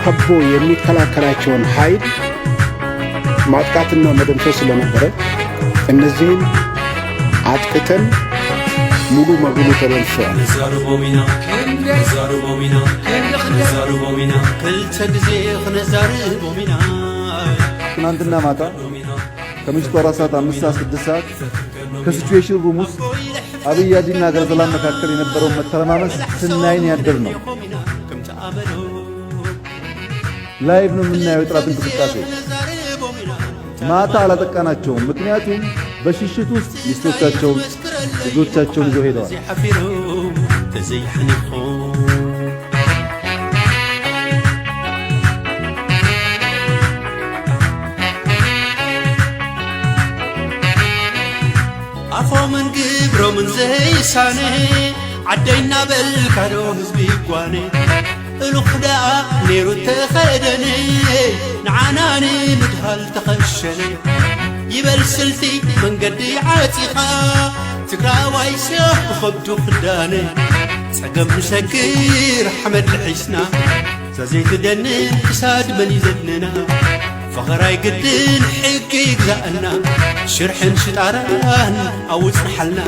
ከቦ የሚከላከላቸውን ኃይል ማጥቃትና መደምሰስ ስለነበረ እነዚህን አጥቅተን ሙሉ በሙሉ ተደምስሰዋል። ትናንትና ማታ ከምሽቱ 4 ሰዓት 5 ሰዓት 6 ሰዓት ከሲቹዌሽን ሩም ውስጥ አብይ አዲና ሀገረ ሰላም መካከል የነበረው መተረማመስ ስናይን ያደር ነው። ላይቭ ነው የምናየው የጥራት እንቅስቃሴ። ማታ አላጠቃናቸውም፣ ምክንያቱም በሽሽት ውስጥ ሚስቶቻቸውን ልጆቻቸውን ይዘው ሄደዋል። አፎምን ግብሮምን ዘይሳኔ ዓደይና በልካዶ ህዝቢ ጓኔ እሉኽዳ ነይሩ ተኸደነ ንዓናኒ ምድሃል ተኸሸነ ይበል ስልቲ መንገዲ ዓፂኻ ትግራዋይ ስራሕ ብኸብዱ ክዳነ ፀገም ንሰግር ሓመድ ልሒስና ዘዘይትደንን ክሳድ መን ይዘድንና فغراي قدين حقي يقزأنا شرحن شطاران أوزن حلنا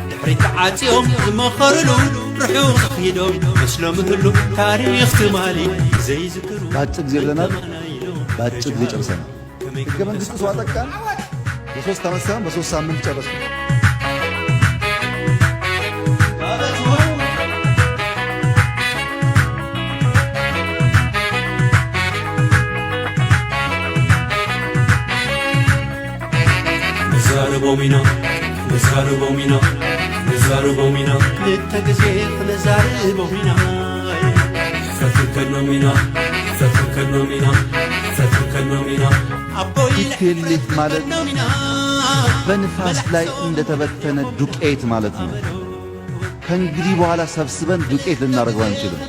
دحري تعاتيهم المخرلو رحيو خيدهم مسلم هلو تاريخ تمالي زي ذكرو ባጭቅ ዜለናል ባጭቅ ጊዜ ጨርሰናል። ህገ መንግስቱ ሰው አጠቃን በ3 ዓመት ሳይሆን በ3 ሳምንት ጨረሱ። ቦሚና ነዛሩ ቦሚና ለተገዜ ነዛሩ ቦሚና ፈትከኖሚና ኢፒኤልኤፍ ማለት በንፋስ ላይ እንደተበተነ ዱቄት ማለት ነው። ከእንግዲህ በኋላ ሰብስበን ዱቄት ልናደርገው አንችልም።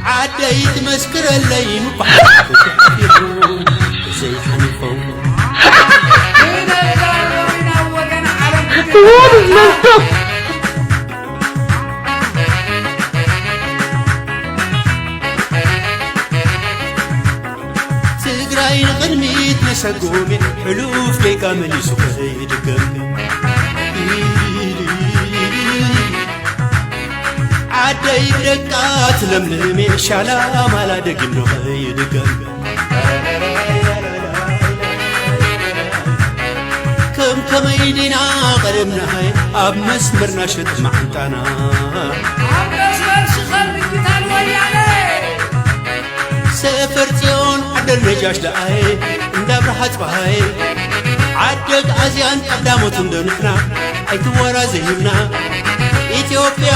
عديت مسكر الليل زي حنيفهم تقراي الغنميت نسقومي حلوف ديكا مليسو كهيد قلبي عدي دقات لملمي شالا مالا دقم نغي دقم كم كميدنا قرمنا هاي اب مسمرنا شد معنتانا اب مسمر شخر بتال ويالي سفرتيون عد النجاش لأي اندبرحت بهاي عدق ازيان قداموتن دونحنا ايتورا زينا ኢትዮጵያ